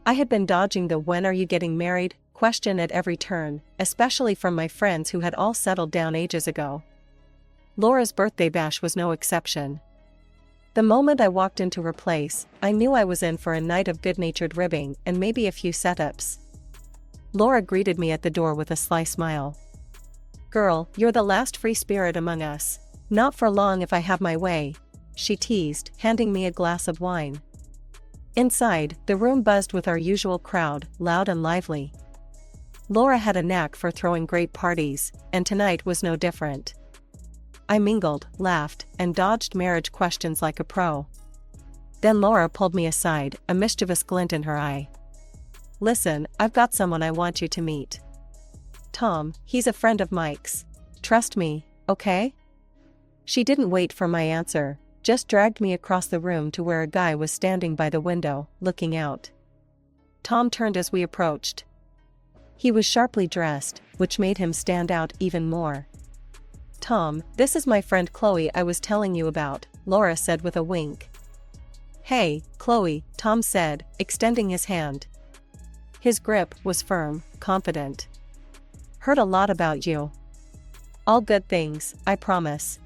I had been dodging the "when are you getting married" question at every turn, especially from my friends who had all settled down ages ago. Laura's birthday bash was no exception. The moment I walked into her place, I knew I was in for a night of good-natured ribbing and maybe a few setups. Laura greeted me at the door with a sly smile. "Girl, you're the last free spirit among us. Not for long if I have my way," she teased, handing me a glass of wine. Inside, the room buzzed with our usual crowd, loud and lively. Laura had a knack for throwing great parties, and tonight was no different. I mingled, laughed, and dodged marriage questions like a pro. Then Laura pulled me aside, a mischievous glint in her eye. "Listen, I've got someone I want you to meet. Tom, he's a friend of Mike's. Trust me, okay?" She didn't wait for my answer, just dragged me across the room to where a guy was standing by the window, looking out. Tom turned as we approached. He was sharply dressed, which made him stand out even more. "Tom, this is my friend Chloe I was telling you about," Laura said with a wink. "Hey, Chloe," Tom said, extending his hand. His grip was firm, confident. "Heard a lot about you." "All good things, I promise."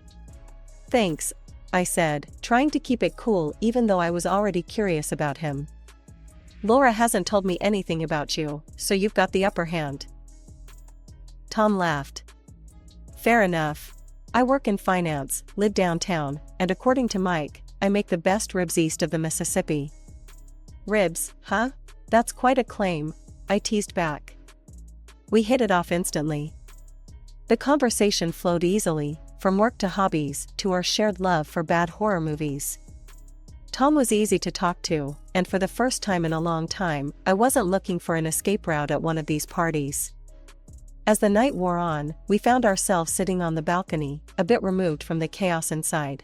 "Thanks," I said, trying to keep it cool even though I was already curious about him. "Laura hasn't told me anything about you, so you've got the upper hand." Tom laughed. "Fair enough. I work in finance, live downtown, and according to Mike, I make the best ribs east of the Mississippi." "Ribs, huh? That's quite a claim," I teased back. We hit it off instantly. The conversation flowed easily, from work to hobbies to our shared love for bad horror movies. Tom was easy to talk to, and for the first time in a long time, I wasn't looking for an escape route at one of these parties. As the night wore on, we found ourselves sitting on the balcony, a bit removed from the chaos inside.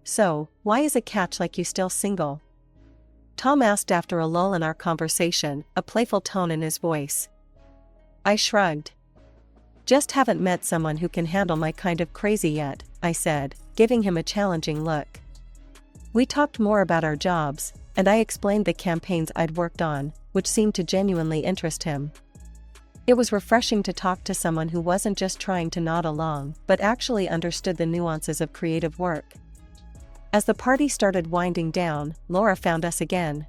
"So, why is a catch like you still single?" Tom asked after a lull in our conversation, a playful tone in his voice. I shrugged. "Just haven't met someone who can handle my kind of crazy yet," I said, giving him a challenging look. We talked more about our jobs, and I explained the campaigns I'd worked on, which seemed to genuinely interest him. It was refreshing to talk to someone who wasn't just trying to nod along, but actually understood the nuances of creative work. As the party started winding down, Laura found us again.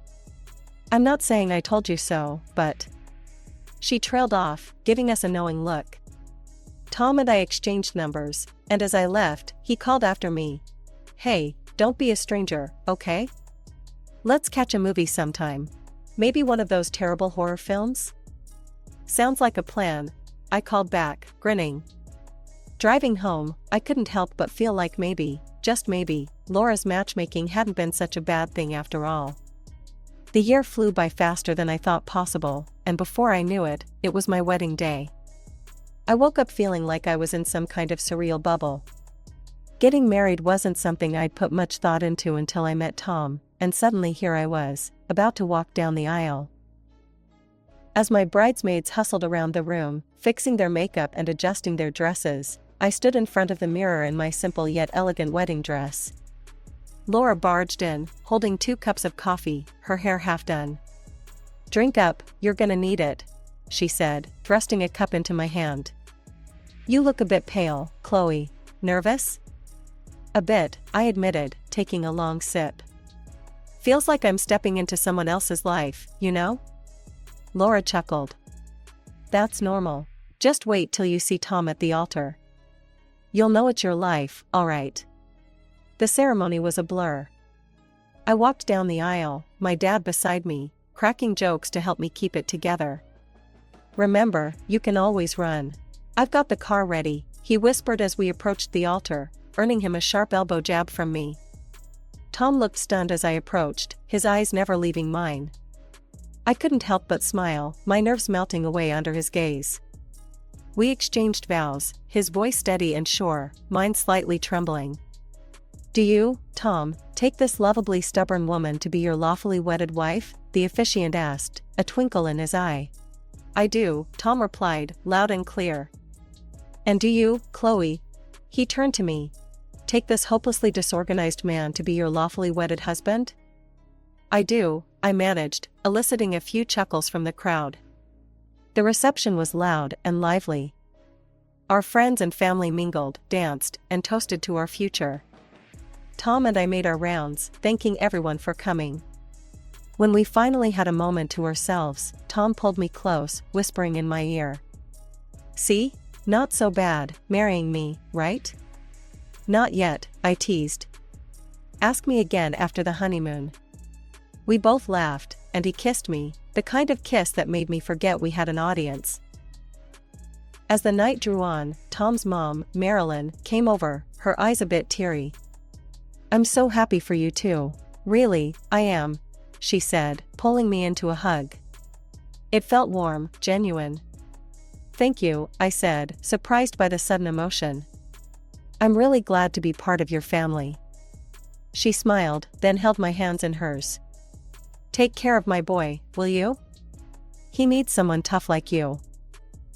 "I'm not saying I told you so, but..." She trailed off, giving us a knowing look. Tom and I exchanged numbers, and as I left, he called after me. "Hey, don't be a stranger, okay? Let's catch a movie sometime. Maybe one of those terrible horror films?" "Sounds like a plan," I called back, grinning. Driving home, I couldn't help but feel like maybe, just maybe, Laura's matchmaking hadn't been such a bad thing after all. The year flew by faster than I thought possible, and before I knew it, it was my wedding day. I woke up feeling like I was in some kind of surreal bubble. Getting married wasn't something I'd put much thought into until I met Tom, and suddenly here I was, about to walk down the aisle. As my bridesmaids hustled around the room, fixing their makeup and adjusting their dresses, I stood in front of the mirror in my simple yet elegant wedding dress. Laura barged in, holding 2 cups of coffee, her hair half done. "Drink up, you're gonna need it," she said, thrusting a cup into my hand. "You look a bit pale, Chloe. Nervous?" "A bit," I admitted, taking a long sip. "Feels like I'm stepping into someone else's life, you know?" Laura chuckled. "That's normal. Just wait till you see Tom at the altar. You'll know it's your life, all right." The ceremony was a blur. I walked down the aisle, my dad beside me, cracking jokes to help me keep it together. "Remember, you can always run. I've got the car ready," he whispered as we approached the altar, earning him a sharp elbow jab from me. Tom looked stunned as I approached, his eyes never leaving mine. I couldn't help but smile, my nerves melting away under his gaze. We exchanged vows, his voice steady and sure, mine slightly trembling. "Do you, Tom, take this lovably stubborn woman to be your lawfully wedded wife?" the officiant asked, a twinkle in his eye. "I do," Tom replied, loud and clear. "And do you, Chloe?" He turned to me. "Take this hopelessly disorganized man to be your lawfully wedded husband?" "I do," I managed, eliciting a few chuckles from the crowd. The reception was loud and lively. Our friends and family mingled, danced, and toasted to our future. Tom and I made our rounds, thanking everyone for coming. When we finally had a moment to ourselves, Tom pulled me close, whispering in my ear. "See? Not so bad, marrying me, right?" "Not yet," I teased. "Ask me again after the honeymoon." We both laughed, and he kissed me, the kind of kiss that made me forget we had an audience. As the night drew on, Tom's mom, Marilyn, came over, her eyes a bit teary. "I'm so happy for you too. Really, I am," she said, pulling me into a hug. It felt warm, genuine. "Thank you," I said, surprised by the sudden emotion. "I'm really glad to be part of your family." She smiled, then held my hands in hers. "Take care of my boy, will you? He needs someone tough like you."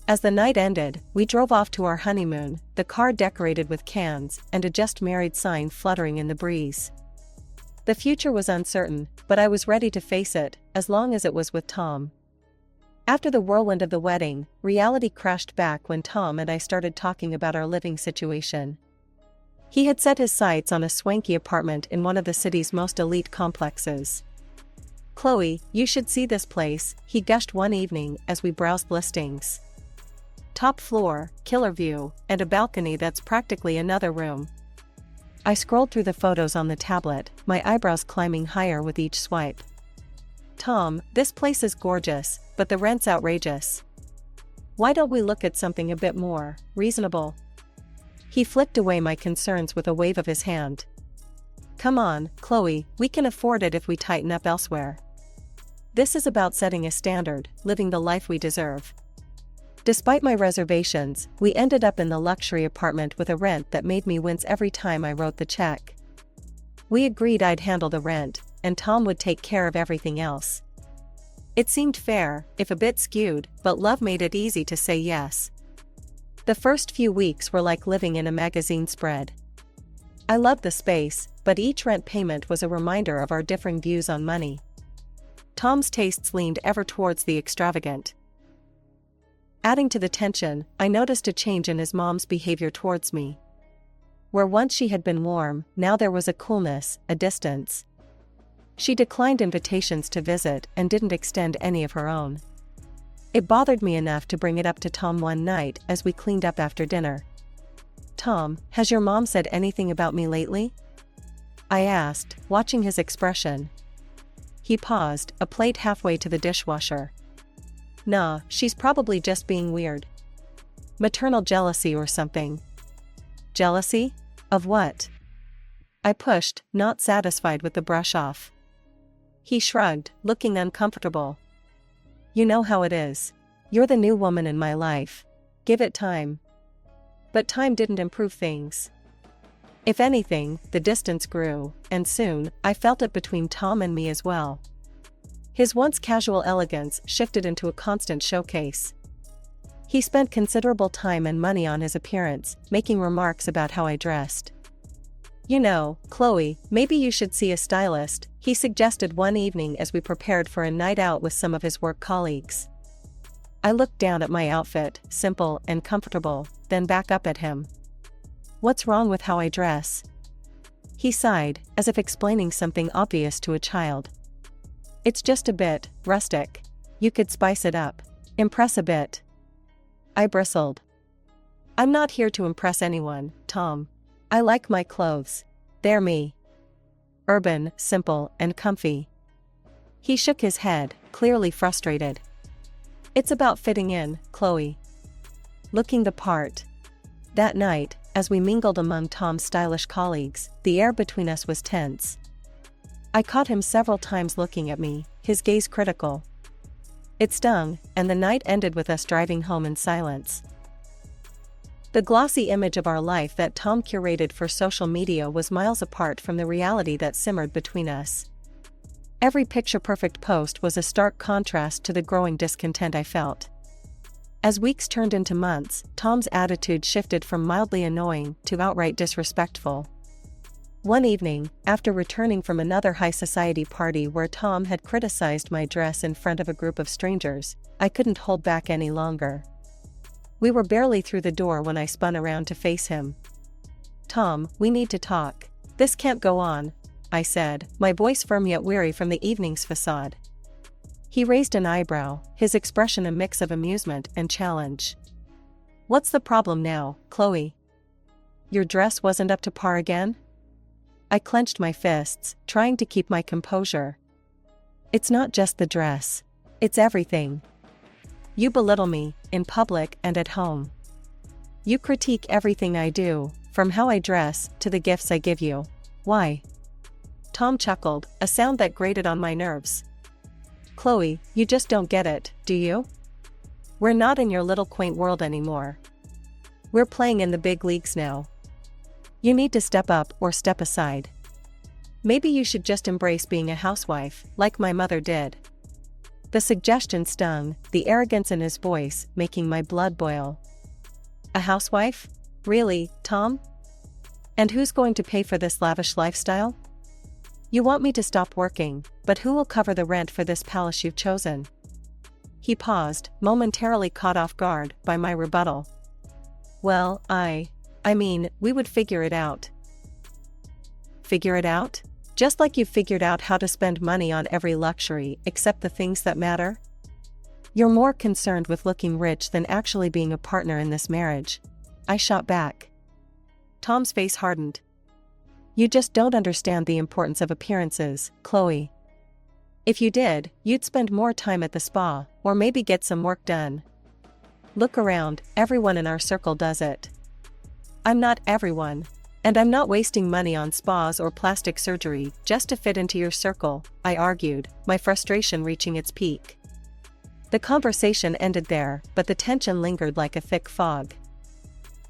As the night ended, we drove off to our honeymoon, the car decorated with cans and a "just married" sign fluttering in the breeze. The future was uncertain, but I was ready to face it, as long as it was with Tom. After the whirlwind of the wedding, reality crashed back when Tom and I started talking about our living situation. He had set his sights on a swanky apartment in one of the city's most elite complexes. "Chloe, you should see this place," he gushed one evening as we browsed listings. "Top floor, killer view, and a balcony that's practically another room." I scrolled through the photos on the tablet, my eyebrows climbing higher with each swipe. "Tom, this place is gorgeous, but the rent's outrageous. Why don't we look at something a bit more reasonable?" He flicked away my concerns with a wave of his hand. "Come on, Chloe, we can afford it if we tighten up elsewhere. This is about setting a standard, living the life we deserve." Despite my reservations, we ended up in the luxury apartment with a rent that made me wince every time I wrote the check. We agreed I'd handle the rent, and Tom would take care of everything else. It seemed fair, if a bit skewed, but love made it easy to say yes. The first few weeks were like living in a magazine spread. I loved the space, but each rent payment was a reminder of our differing views on money. Tom's tastes leaned ever towards the extravagant. Adding to the tension, I noticed a change in his mom's behavior towards me. Where once she had been warm, now there was a coolness, a distance. She declined invitations to visit and didn't extend any of her own. It bothered me enough to bring it up to Tom one night as we cleaned up after dinner. "Tom, has your mom said anything about me lately?" I asked, watching his expression. He paused, a plate halfway to the dishwasher. "Nah, she's probably just being weird. Maternal jealousy or something." "Jealousy? Of what?" I pushed, not satisfied with the brush off. He shrugged, looking uncomfortable. "You know how it is. You're the new woman in my life. Give it time." But time didn't improve things. If anything, the distance grew, and soon, I felt it between Tom and me as well. His once casual elegance shifted into a constant showcase. He spent considerable time and money on his appearance, making remarks about how I dressed. "You know, Chloe, maybe you should see a stylist," he suggested one evening as we prepared for a night out with some of his work colleagues. I looked down at my outfit, simple and comfortable, then back up at him. "What's wrong with how I dress?" He sighed, as if explaining something obvious to a child. "It's just a bit rustic. You could spice it up. Impress a bit." I bristled. "I'm not here to impress anyone, Tom. I like my clothes. They're me. Urban, simple, and comfy." He shook his head, clearly frustrated. "It's about fitting in, Chloe. Looking the part." That night, as we mingled among Tom's stylish colleagues, the air between us was tense. I caught him several times looking at me, his gaze critical. It stung, and the night ended with us driving home in silence. The glossy image of our life that Tom curated for social media was miles apart from the reality that simmered between us. Every picture-perfect post was a stark contrast to the growing discontent I felt. As weeks turned into months, Tom's attitude shifted from mildly annoying to outright disrespectful. One evening, after returning from another high society party where Tom had criticized my dress in front of a group of strangers, I couldn't hold back any longer. We were barely through the door when I spun around to face him. "Tom, we need to talk. This can't go on," I said, my voice firm yet weary from the evening's facade. He raised an eyebrow, his expression a mix of amusement and challenge. "What's the problem now, Chloe? Your dress wasn't up to par again?" I clenched my fists, trying to keep my composure. "It's not just the dress. It's everything. You belittle me, in public and at home. You critique everything I do, from how I dress to the gifts I give you. Why?" Tom chuckled, a sound that grated on my nerves. "Chloe, you just don't get it, do you? We're not in your little quaint world anymore. We're playing in the big leagues now. You need to step up or step aside. Maybe you should just embrace being a housewife, like my mother did." The suggestion stung, the arrogance in his voice making my blood boil. "A housewife? Really, Tom? And who's going to pay for this lavish lifestyle? You want me to stop working, but who will cover the rent for this palace you've chosen?" He paused, momentarily caught off guard by my rebuttal. "Well, I mean, we would figure it out." "Figure it out? Just like you've figured out how to spend money on every luxury except the things that matter? You're more concerned with looking rich than actually being a partner in this marriage," I shot back. Tom's face hardened. "You just don't understand the importance of appearances, Chloe. If you did, you'd spend more time at the spa, or maybe get some work done. Look around, everyone in our circle does it." "I'm not everyone. And I'm not wasting money on spas or plastic surgery just to fit into your circle," I argued, my frustration reaching its peak. The conversation ended there, but the tension lingered like a thick fog.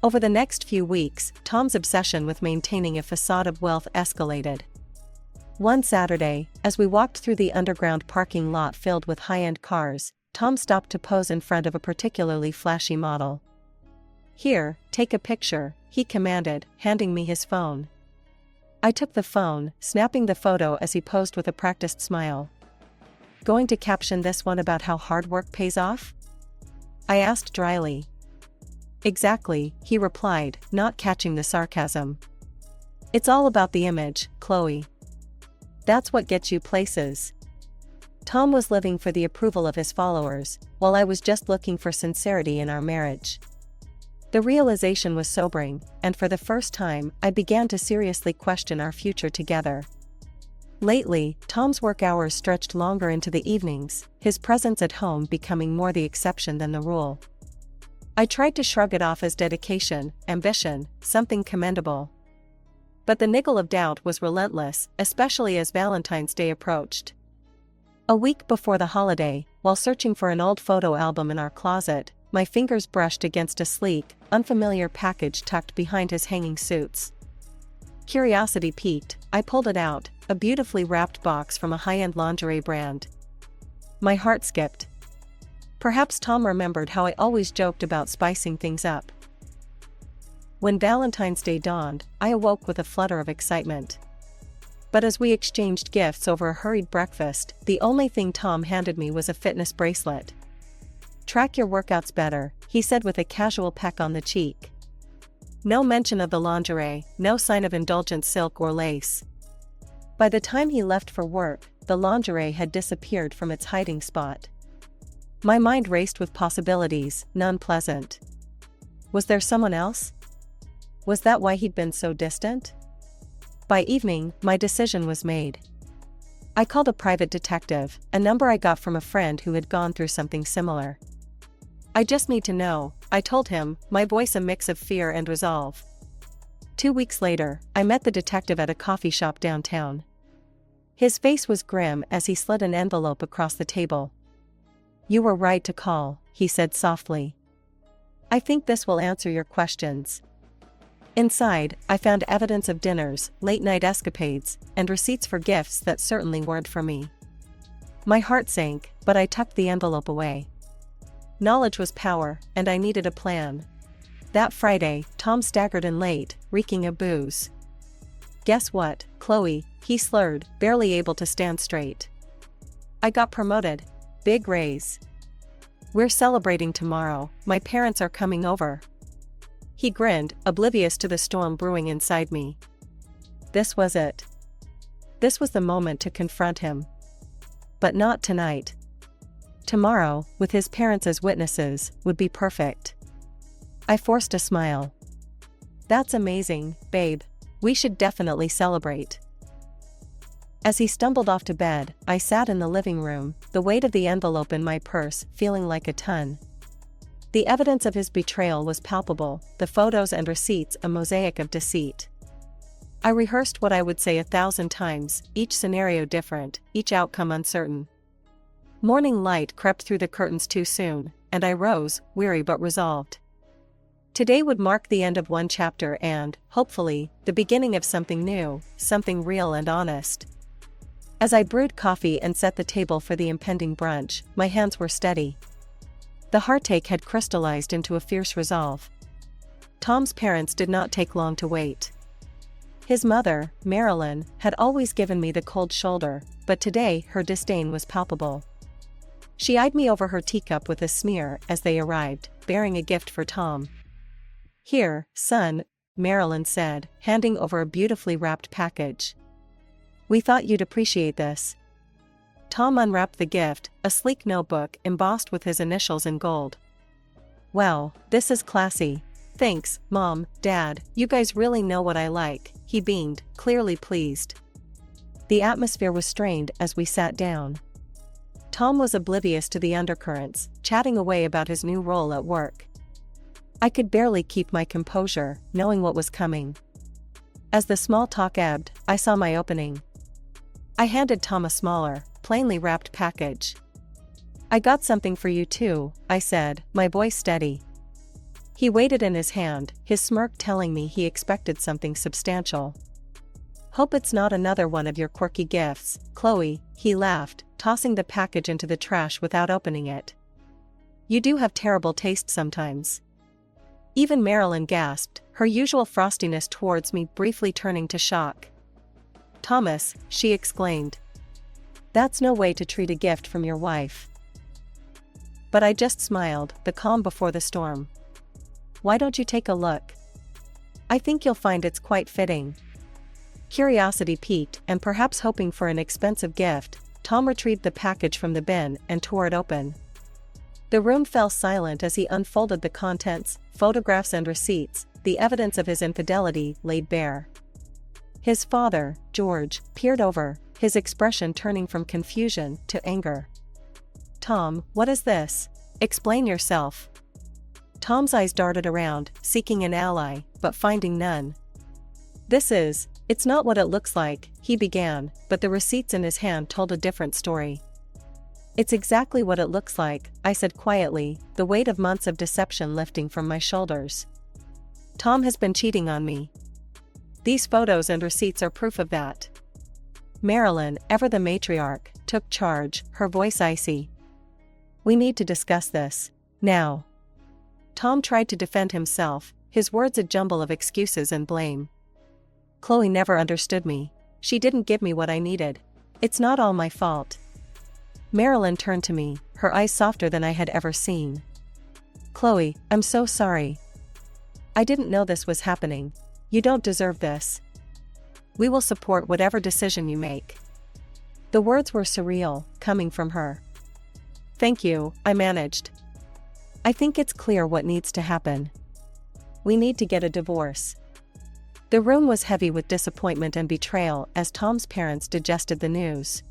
Over the next few weeks, Tom's obsession with maintaining a facade of wealth escalated. One Saturday, as we walked through the underground parking lot filled with high-end cars, Tom stopped to pose in front of a particularly flashy model. "Here, take a picture," he commanded, handing me his phone. I took the phone, snapping the photo as he posed with a practiced smile. "Going to caption this one about how hard work pays off?" I asked dryly. "Exactly," he replied, not catching the sarcasm. "It's all about the image, Chloe. That's what gets you places." Tom was living for the approval of his followers, while I was just looking for sincerity in our marriage. The realization was sobering, and for the first time, I began to seriously question our future together. Lately, Tom's work hours stretched longer into the evenings, his presence at home becoming more the exception than the rule. I tried to shrug it off as dedication, ambition, something commendable. But the niggle of doubt was relentless, especially as Valentine's Day approached. A week before the holiday, while searching for an old photo album in our closet, my fingers brushed against a sleek, unfamiliar package tucked behind his hanging suits. Curiosity piqued, I pulled it out, a beautifully wrapped box from a high-end lingerie brand. My heart skipped. Perhaps Tom remembered how I always joked about spicing things up. When Valentine's Day dawned, I awoke with a flutter of excitement. But as we exchanged gifts over a hurried breakfast, the only thing Tom handed me was a fitness bracelet. "Track your workouts better," he said with a casual peck on the cheek. No mention of the lingerie, no sign of indulgent silk or lace. By the time he left for work, the lingerie had disappeared from its hiding spot. My mind raced with possibilities, none pleasant. Was there someone else? Was that why he'd been so distant? By evening, my decision was made. I called a private detective, a number I got from a friend who had gone through something similar. "I just need to know," I told him, my voice a mix of fear and resolve. 2 weeks later, I met the detective at a coffee shop downtown. His face was grim as he slid an envelope across the table. "You were right to call," he said softly. "I think this will answer your questions." Inside, I found evidence of dinners, late-night escapades, and receipts for gifts that certainly weren't for me. My heart sank, but I tucked the envelope away. Knowledge was power, and I needed a plan. That Friday, Tom staggered in late, reeking of booze. Guess what, Chloe, he slurred, barely able to stand straight. I got promoted. Big raise. We're celebrating tomorrow, my parents are coming over. He grinned, oblivious to the storm brewing inside me. This was it. This was the moment to confront him. But not tonight. Tomorrow, with his parents as witnesses, would be perfect. I forced a smile. That's amazing, babe. We should definitely celebrate. As he stumbled off to bed, I sat in the living room, the weight of the envelope in my purse feeling like a ton. The evidence of his betrayal was palpable, the photos and receipts a mosaic of deceit. I rehearsed what I would say 1,000 times, each scenario different, each outcome uncertain. Morning light crept through the curtains too soon, and I rose, weary but resolved. Today would mark the end of one chapter and, hopefully, the beginning of something new, something real and honest. As I brewed coffee and set the table for the impending brunch, my hands were steady. The heartache had crystallized into a fierce resolve. Tom's parents did not take long to wait. His mother, Marilyn, had always given me the cold shoulder, but today her disdain was palpable. She eyed me over her teacup with a sneer as they arrived, bearing a gift for Tom. Here, son, Marilyn said, handing over a beautifully wrapped package. We thought you'd appreciate this. Tom unwrapped the gift, a sleek notebook embossed with his initials in gold. Wow, this is classy. Thanks, Mom, Dad, you guys really know what I like, he beamed, clearly pleased. The atmosphere was strained as we sat down. Tom was oblivious to the undercurrents, chatting away about his new role at work. I could barely keep my composure, knowing what was coming. As the small talk ebbed, I saw my opening. I handed Tom a smaller, plainly wrapped package. I got something for you too, I said, my voice steady. He weighed it in his hand, his smirk telling me he expected something substantial. Hope it's not another one of your quirky gifts, Chloe, he laughed, tossing the package into the trash without opening it. You do have terrible taste sometimes. Even Marilyn gasped, her usual frostiness towards me briefly turning to shock. Thomas, she exclaimed. That's no way to treat a gift from your wife. But I just smiled, the calm before the storm. Why don't you take a look? I think you'll find it's quite fitting. Curiosity piqued, and perhaps hoping for an expensive gift, Tom retrieved the package from the bin and tore it open. The room fell silent as he unfolded the contents, photographs and receipts, the evidence of his infidelity laid bare. His father, George, peered over, his expression turning from confusion to anger. Tom, what is this? Explain yourself. Tom's eyes darted around, seeking an ally, but finding none. It's not what it looks like, he began, but the receipts in his hand told a different story. It's exactly what it looks like, I said quietly, the weight of months of deception lifting from my shoulders. Tom has been cheating on me. These photos and receipts are proof of that. Marilyn, ever the matriarch, took charge, her voice icy. We need to discuss this, now. Tom tried to defend himself, his words a jumble of excuses and blame. Chloe never understood me. She didn't give me what I needed. It's not all my fault. Marilyn turned to me, her eyes softer than I had ever seen. Chloe, I'm so sorry. I didn't know this was happening. You don't deserve this. We will support whatever decision you make. The words were surreal, coming from her. Thank you, I managed. I think it's clear what needs to happen. We need to get a divorce. The room was heavy with disappointment and betrayal as Tom's parents digested the news.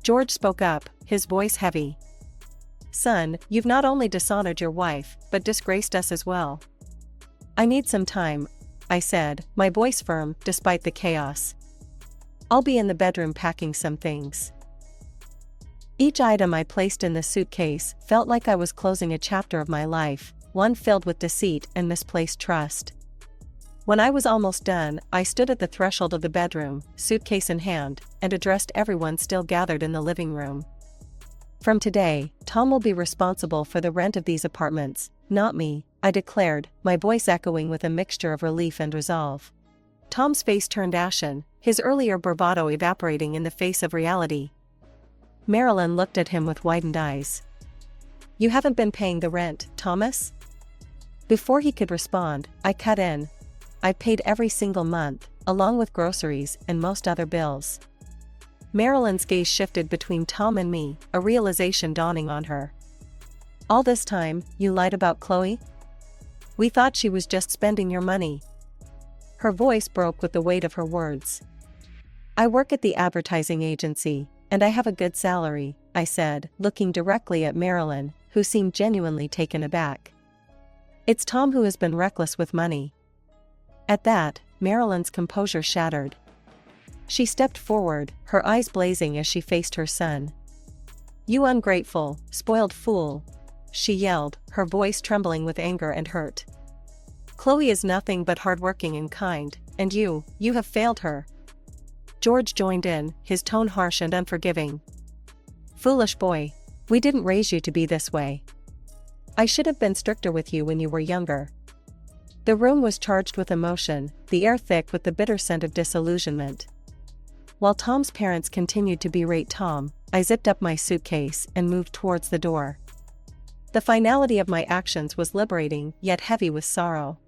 George spoke up, his voice heavy. Son, you've not only dishonored your wife, but disgraced us as well. I need some time, I said, my voice firm despite the chaos. I'll be in the bedroom packing some things. Each item I placed in the suitcase felt like I was closing a chapter of my life, one filled with deceit and misplaced trust. When I was almost done, I stood at the threshold of the bedroom, suitcase in hand, and addressed everyone still gathered in the living room. From today, Tom will be responsible for the rent of these apartments, not me, I declared, my voice echoing with a mixture of relief and resolve. Tom's face turned ashen, his earlier bravado evaporating in the face of reality. Marilyn looked at him with widened eyes. "You haven't been paying the rent, Thomas?" Before he could respond, I cut in. "I paid every single month, along with groceries and most other bills." Marilyn's gaze shifted between Tom and me, a realization dawning on her. "All this time, you lied about Chloe? We thought she was just spending your money." Her voice broke with the weight of her words. "I work at the advertising agency, and I have a good salary," I said, looking directly at Marilyn, who seemed genuinely taken aback. "It's Tom who has been reckless with money." At that, Marilyn's composure shattered. She stepped forward, her eyes blazing as she faced her son. "You ungrateful, spoiled fool," she yelled, her voice trembling with anger and hurt. "Chloe is nothing but hardworking and kind, and you have failed her." George joined in, his tone harsh and unforgiving. "Foolish boy. We didn't raise you to be this way. I should have been stricter with you when you were younger." The room was charged with emotion, the air thick with the bitter scent of disillusionment. While Tom's parents continued to berate Tom, I zipped up my suitcase and moved towards the door. The finality of my actions was liberating, yet heavy with sorrow.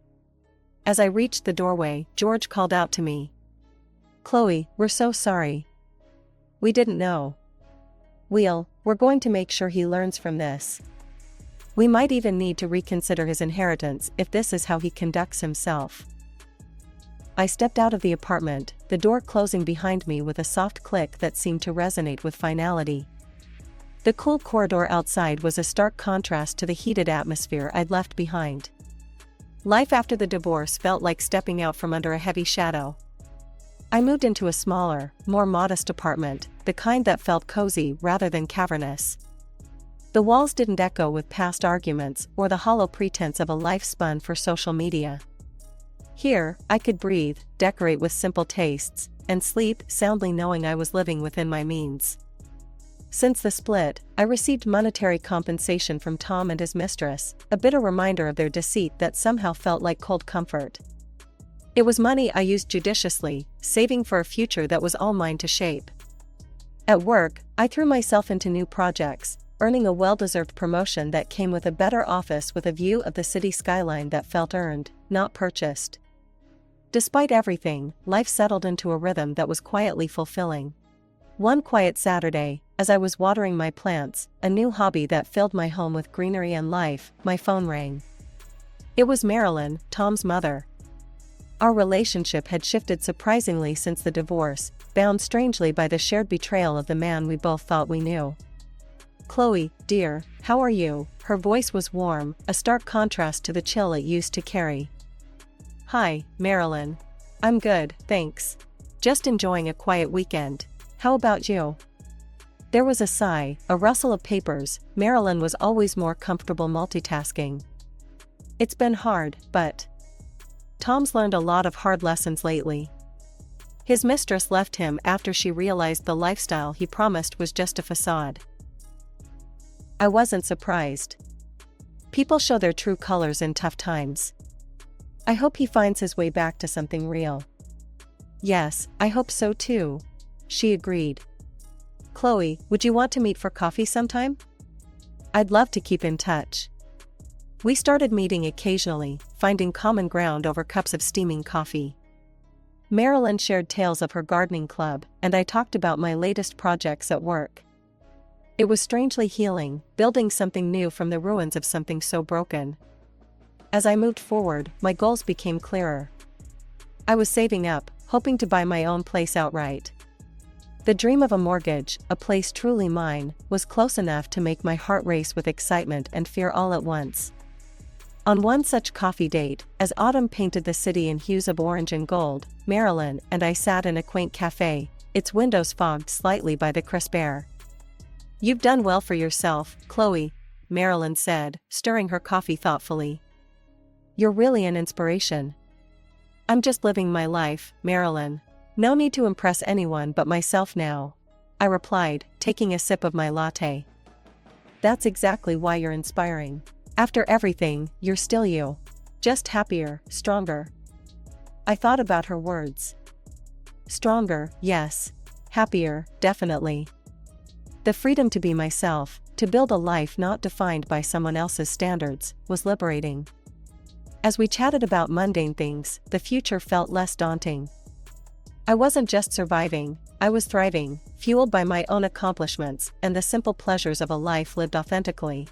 As I reached the doorway, George called out to me. "Chloe, we're so sorry. We didn't know. We're going to make sure he learns from this. We might even need to reconsider his inheritance if this is how he conducts himself." I stepped out of the apartment, the door closing behind me with a soft click that seemed to resonate with finality. The cool corridor outside was a stark contrast to the heated atmosphere I'd left behind. Life after the divorce felt like stepping out from under a heavy shadow. I moved into a smaller, more modest apartment, the kind that felt cozy rather than cavernous. The walls didn't echo with past arguments or the hollow pretense of a life spun for social media. Here, I could breathe, decorate with simple tastes, and sleep soundly knowing I was living within my means. Since the split, I received monetary compensation from Tom and his mistress, a bitter reminder of their deceit that somehow felt like cold comfort. It was money I used judiciously, saving for a future that was all mine to shape. At work, I threw myself into new projects, earning a well-deserved promotion that came with a better office with a view of the city skyline that felt earned, not purchased. Despite everything, life settled into a rhythm that was quietly fulfilling. One quiet Saturday, as I was watering my plants, a new hobby that filled my home with greenery and life, my phone rang. It was Marilyn, Tom's mother. Our relationship had shifted surprisingly since the divorce, bound strangely by the shared betrayal of the man we both thought we knew. "Chloe, dear, how are you?" Her voice was warm, a stark contrast to the chill it used to carry. "Hi, Marilyn. I'm good, thanks. Just enjoying a quiet weekend. How about you?" There was a sigh, a rustle of papers. Marilyn was always more comfortable multitasking. "It's been hard, but Tom's learned a lot of hard lessons lately. His mistress left him after she realized the lifestyle he promised was just a facade." I wasn't surprised. People show their true colors in tough times. "I hope he finds his way back to something real." "Yes, I hope so too," she agreed. "Chloe, would you want to meet for coffee sometime?" "I'd love to keep in touch." We started meeting occasionally, finding common ground over cups of steaming coffee. Marilyn shared tales of her gardening club, and I talked about my latest projects at work. It was strangely healing, building something new from the ruins of something so broken. As I moved forward, my goals became clearer. I was saving up, hoping to buy my own place outright. The dream of a mortgage, a place truly mine, was close enough to make my heart race with excitement and fear all at once. On one such coffee date, as autumn painted the city in hues of orange and gold, Marilyn and I sat in a quaint cafe, its windows fogged slightly by the crisp air. "You've done well for yourself, Chloe," Marilyn said, stirring her coffee thoughtfully. "You're really an inspiration." "I'm just living my life, Marilyn. No need to impress anyone but myself now," I replied, taking a sip of my latte. "That's exactly why you're inspiring. After everything, you're still you. Just happier, stronger." I thought about her words. Stronger, yes. Happier, definitely. The freedom to be myself, to build a life not defined by someone else's standards, was liberating. As we chatted about mundane things, the future felt less daunting. I wasn't just surviving, I was thriving, fueled by my own accomplishments and the simple pleasures of a life lived authentically.